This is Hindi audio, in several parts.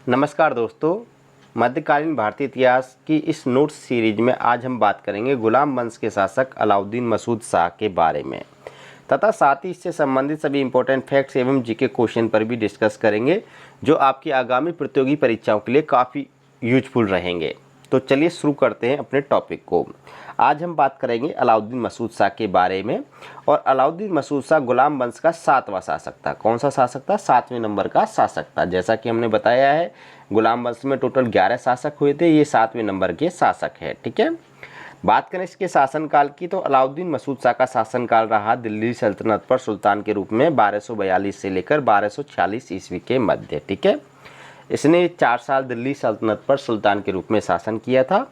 नमस्कार दोस्तों, मध्यकालीन भारतीय इतिहास की इस नोट्स सीरीज में आज हम बात करेंगे गुलाम वंश के शासक अलाउद्दीन मसूद शाह के बारे में तथा साथ ही इससे संबंधित सभी इंपॉर्टेंट फैक्ट्स एवं जीके क्वेश्चन पर भी डिस्कस करेंगे जो आपकी आगामी प्रतियोगी परीक्षाओं के लिए काफ़ी यूजफुल रहेंगे। तो चलिए शुरू करते हैं अपने टॉपिक को। आज हम बात करेंगे अलाउद्दीन मसूद शाह के बारे में। और अलाउद्दीन मसूद शाह गुलाम वंश का 7वां शासक था। कौन सा शासक था? 7वें नंबर का शासक था। जैसा कि हमने बताया है, गुलाम वंश में टोटल 11 शासक हुए थे, ये 7वें नंबर के शासक है। ठीक है, बात करें इसके शासनकाल की तो अलाउद्दीन मसूद शाह का शासनकाल रहा दिल्ली सल्तनत पर सुल्तान के रूप में 1242 से लेकर 1246 ईस्वी के मध्य। ठीक है, इसने 4 साल दिल्ली सल्तनत पर सुल्तान के रूप में शासन किया था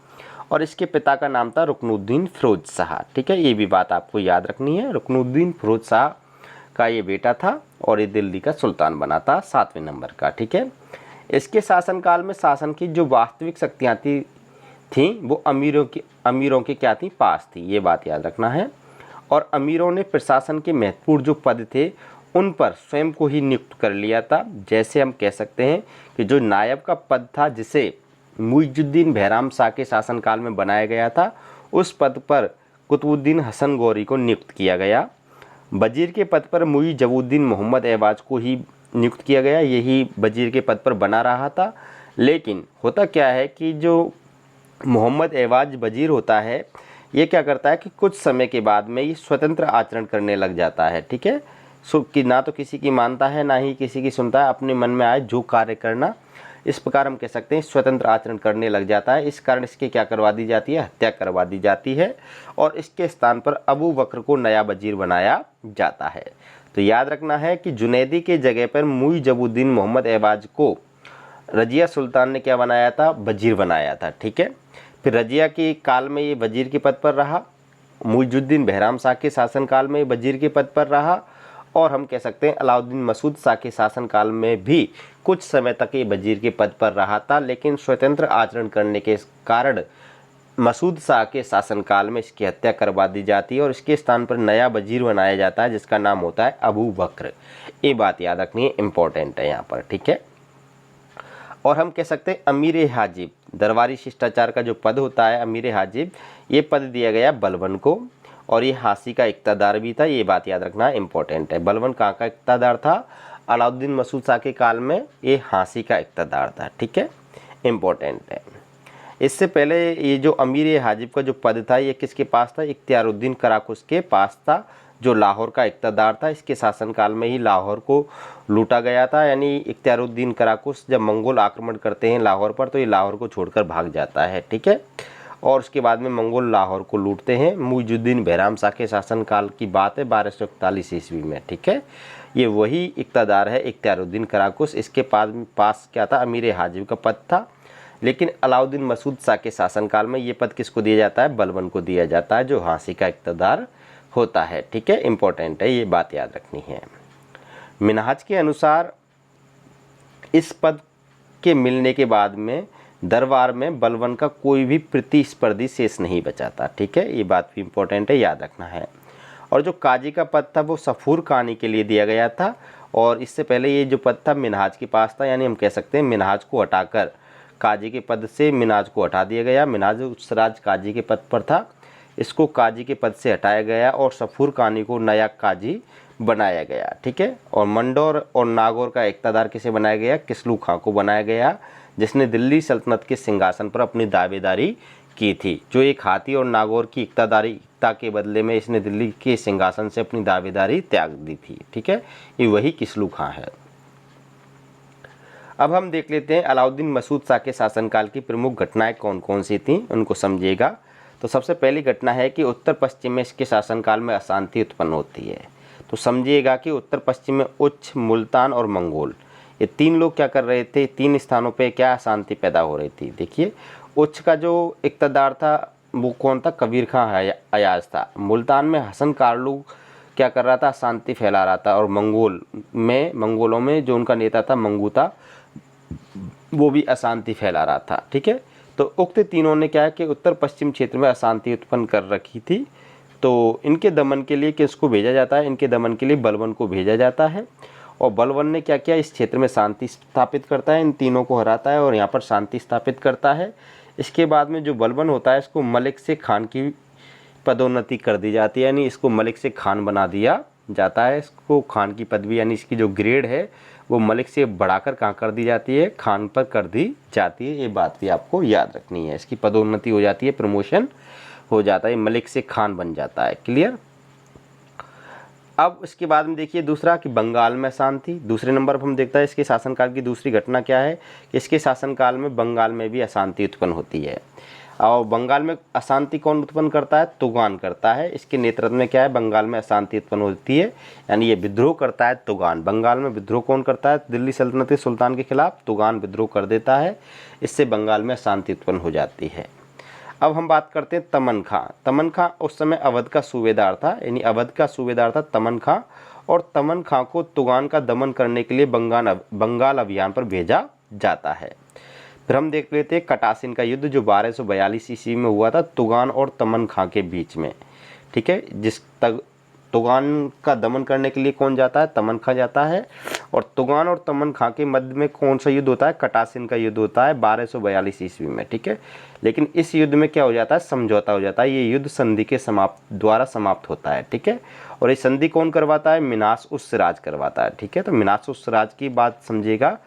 और इसके पिता का नाम था रुकनुद्दीन फिरोज शाह। ठीक है, ये भी बात आपको याद रखनी है। रुकनुद्दीन फिरोज शाह का ये बेटा था और ये दिल्ली का सुल्तान बना था 7वें नंबर का। ठीक है, इसके शासनकाल में शासन की जो वास्तविक शक्तियाँ थी वो अमीरों के क्या थी? पास थी। ये बात याद रखना है। और अमीरों ने प्रशासन के महत्वपूर्ण जो पद थे उन पर स्वयं को ही नियुक्त कर लिया था। जैसे हम कह सकते हैं कि जो नायब का पद था जिसे मुइजुद्दीन बहराम शाह के शासनकाल में बनाया गया था, उस पद पर कुतुबुद्दीन हसन गौरी को नियुक्त किया गया। वजीर के पद पर मुइजबुद्दीन मोहम्मद ऐवाज को ही नियुक्त किया गया। यही वजीर के पद पर बना रहा था। लेकिन होता क्या है कि जो मोहम्मद ऐवाज वजीर होता है, ये क्या करता है कि कुछ समय के बाद में ये स्वतंत्र आचरण करने लग जाता है। ठीक है, कि ना तो किसी की मानता है ना ही किसी की सुनता है, अपने मन में आए जो कार्य करना, इस प्रकार हम कह सकते हैं स्वतंत्र आचरण करने लग जाता है। इस कारण इसके क्या करवा दी जाती है? हत्या करवा दी जाती है और इसके स्थान पर अबू बकर को नया वजीर बनाया जाता है। तो याद रखना है कि जुनैदी के जगह पर मुइजबुद्दीन मोहम्मद ऐवाज को रजिया सुल्तान ने क्या बनाया था? वजीर बनाया था। ठीक है, फिर रजिया के काल में ये वजीर के पद पर रहा, मुइजुद्दीन बहराम शाह के शासनकाल में वजीर के पद पर रहा और हम कह सकते हैं अलाउद्दीन मसूद शाह के शासनकाल में भी कुछ समय तक ये वजीर के पद पर रहा था। लेकिन स्वतंत्र आचरण करने के कारण मसूद शाह के शासनकाल में इसकी हत्या करवा दी जाती है और इसके स्थान पर नया वजीर बनाया जाता है जिसका नाम होता है अबू बकर। ये बात याद रखनी है, इंपॉर्टेंट है यहाँ पर। ठीक है, और हम कह सकते हैं अमीर हाजिब, दरबारी शिष्टाचार का जो पद होता है अमीर हाजिब, ये पद दिया गया बलबन को और ये हांसी का इक़्तिदार भी था। ये बात याद रखना इंपॉर्टेंट है। बलबन कहाँ का इक़्तिदार था? अलाउद्दीन मसूद शाह के काल में ये हांसी का इक़्तिदार था। ठीक है, इंपॉर्टेंट है। इससे पहले ये जो अमीर हाजिब का जो पद था ये किसके पास था? इख्तियारुद्दीन कराकुस के पास था जो लाहौर का इक़्तिदार था। इसके शासनकाल में ही लाहौर को लूटा गया था। यानी इख्तियारुद्दीन कराकुस जब मंगोल आक्रमण करते हैं लाहौर पर तो ये लाहौर को छोड़कर भाग जाता है। ठीक है, और उसके बाद में मंगोल लाहौर को लूटते हैं। मुइजुद्दीन बहराम शाह के शासनकाल की बात है 1241 ईस्वी में। ठीक है, ये वही इक़्तिदार है इख्तियारुद्दीन कराकुस। इसके पास क्या था? अमीर हाजिब का पद था। लेकिन अलाउद्दीन मसूद शाह के शासनकाल में ये पद किसको दिया जाता है? बलबन को दिया जाता है जो हांसी का इक़्तिदार होता है। ठीक है, इंपॉर्टेंट है, ये बात याद रखनी है। मिनहाज के अनुसार इस पद के मिलने के बाद में दरबार में बलबन का कोई भी प्रतिस्पर्धी शेष नहीं बचा था। ठीक है, ये बात भी इंपॉर्टेंट है, याद रखना है। और जो काजी का पद था वो सफूर खानी के लिए दिया गया था और इससे पहले ये जो पद था मिनहाज के पास था। यानी हम कह सकते हैं मिनहाज को हटाकर काजी के पद से मिनहाज को हटा दिया गया। मिनहाज उसराज काजी के पद पर था, इसको काजी के पद से हटाया गया और सफूर खानी को नया काजी बनाया गया। ठीक है, और मंडौर और नागौर का इक़्तिदार किसे बनाया गया? किसलू खां को बनाया गया जिसने दिल्ली सल्तनत के सिंहासन पर अपनी दावेदारी की थी। जो एक हाथी और नागौर की इक़्तिदारिता के बदले में इसने दिल्ली के सिंहासन से अपनी दावेदारी त्याग दी थी। ठीक है, ये वही किसलू खां है। अब हम देख लेते हैं अलाउद्दीन मसूद शाह के शासनकाल की प्रमुख घटनाएं कौन कौन सी थीं, उनको समझिएगा। तो सबसे पहली घटना है कि उत्तर पश्चिम में इसके शासनकाल में अशांति उत्पन्न होती है। तो समझिएगा कि उत्तर पश्चिम में उच्च, मुल्तान और मंगोल, ये 3 लोग क्या कर रहे थे? 3 स्थानों पे क्या अशांति पैदा हो रही थी। देखिए, उच्च का जो इक़्तिदार था वो कौन था? कबीर खां अयाज था। मुल्तान में हसन कारलू क्या कर रहा था? अशांति फैला रहा था। और मंगोलों में जो उनका नेता था मंगू था, वो भी अशांति फैला रहा था। ठीक है, तो उक्त तीनों ने क्या है कि उत्तर पश्चिम क्षेत्र में अशांति उत्पन्न कर रखी थी। तो इनके दमन के लिए किसको भेजा जाता है? इनके दमन के लिए बलबन को भेजा जाता है और बलबन ने क्या किया, इस क्षेत्र में शांति स्थापित करता है, इन तीनों को हराता है और यहाँ पर शांति स्थापित करता है। इसके बाद में जो बलबन होता है इसको मलिक से खान की पदोन्नति कर दी जाती है, यानी इसको मलिक से खान बना दिया जाता है। इसको खान की पदवी यानी इसकी जो ग्रेड है वो मलिक से बढ़ाकर कहाँ कर दी जाती है, खान पर कर दी जाती है। ये बात भी आपको याद रखनी है, इसकी पदोन्नति हो जाती है, प्रमोशन हो जाता है, मलिक से खान बन जाता है। क्लियर। अब इसके बाद में देखिए दूसरा कि बंगाल में अशांति। दूसरे नंबर पर हम देखता है इसके शासनकाल की दूसरी घटना क्या है कि इसके शासनकाल में बंगाल में भी अशांति उत्पन्न होती है। और बंगाल में अशांति कौन उत्पन्न करता है, तुगान करता है। इसके नेतृत्व में क्या है, बंगाल में अशांति उत्पन्न होती है, यानी ये विद्रोह करता है तुगान। बंगाल में विद्रोह कौन करता है, दिल्ली सल्तनत के सुल्तान के खिलाफ तुगान विद्रोह कर देता है। इससे बंगाल में अशांति उत्पन्न हो जाती है। अब हम बात करते हैं तमन खां। तमन खां उस समय अवध का सूबेदार था, यानी अवध का सूबेदार था तमन खां, और तमन खां को तुगान का दमन करने के लिए बंगाल अभियान पर भेजा जाता है। फिर हम देख लेते हैं कटासिन का युद्ध जो 1242 ईस्वी में हुआ था तुगान और तमन खां के बीच में। ठीक है, जिस तक तुगान का दमन करने के लिए कौन जाता है, तमन खां जाता है। और तुगान और तमन खां के मध्य में कौन सा युद्ध होता है, कटासिन का युद्ध होता है 1242 ईस्वी में। ठीक है, लेकिन इस युद्ध में क्या हो जाता है, समझौता हो जाता है। ये युद्ध संधि के द्वारा समाप्त होता है। ठीक है, और ये संधि कौन करवाता है, मिनास-उस-सिराज करवाता है। ठीक है, तो मिनास-उस-सिराज की बात समझिएगा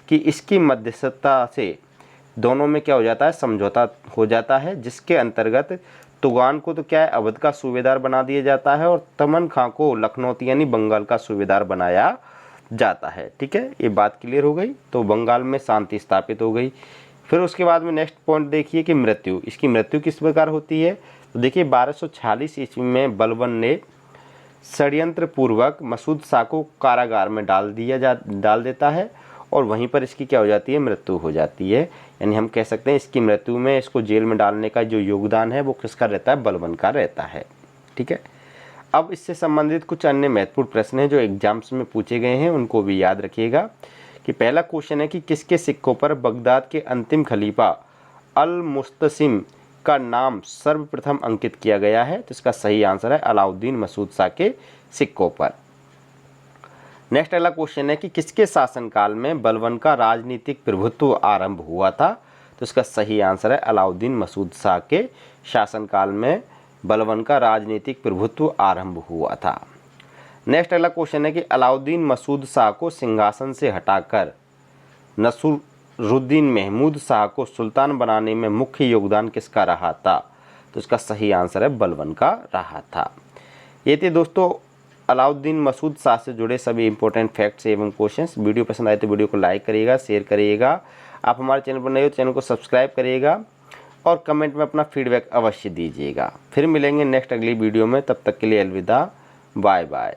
कि इसकी मध्यस्थता से दोनों में क्या हो जाता है, समझौता हो जाता है, जिसके अंतर्गत तुगान को तो क्या है, अवध का सूबेदार बना दिया जाता है और तमन खां को लखनौती यानी बंगाल का सूबेदार बनाया जाता है। ठीक है, ये बात क्लियर हो गई। तो बंगाल में शांति स्थापित हो गई। फिर उसके बाद में नेक्स्ट पॉइंट देखिए कि मृत्यु। इसकी मृत्यु किस प्रकार होती है, तो देखिए 1246 ईस्वी में बलबन ने षड्यंत्र पूर्वक मसूद शाह को कारागार में डाल देता है और वहीं पर इसकी क्या हो जाती है, मृत्यु हो जाती है। यानी हम कह सकते हैं इसकी मृत्यु में इसको जेल में डालने का जो योगदान है वो किसका रहता है, बलबन का रहता है। ठीक है, अब इससे संबंधित कुछ अन्य महत्वपूर्ण प्रश्न हैं जो एग्जाम्स में पूछे गए हैं, उनको भी याद रखिएगा। कि पहला क्वेश्चन है कि किसके सिक्कों पर बगदाद के अंतिम खलीफा अल मुस्तसिम का नाम सर्वप्रथम अंकित किया गया है, तो इसका सही आंसर है अलाउद्दीन मसूद शाह के सिक्कों पर। नेक्स्ट अगला क्वेश्चन है कि किसके शासनकाल में बलबन का राजनीतिक प्रभुत्व आरंभ हुआ था, तो इसका सही आंसर है अलाउद्दीन मसूद शाह के शासनकाल में बलबन का राजनीतिक प्रभुत्व आरंभ हुआ था। नेक्स्ट अगला क्वेश्चन है कि अलाउद्दीन मसूद शाह को सिंहासन से हटाकर नसरुद्दीन महमूद शाह को सुल्तान बनाने में मुख्य योगदान किसका रहा था, तो इसका सही आंसर है बलबन का रहा था। ये थे दोस्तों अलाउद्दीन मसूद शाह से जुड़े सभी इंपॉर्टेंट फैक्ट्स एवं क्वेश्चंस। वीडियो पसंद आए तो वीडियो को लाइक करिएगा, शेयर करिएगा। आप हमारे चैनल पर नए हो तो चैनल को सब्सक्राइब करिएगा और कमेंट में अपना फीडबैक अवश्य दीजिएगा। फिर मिलेंगे नेक्स्ट अगली वीडियो में, तब तक के लिए अलविदा, बाय बाय।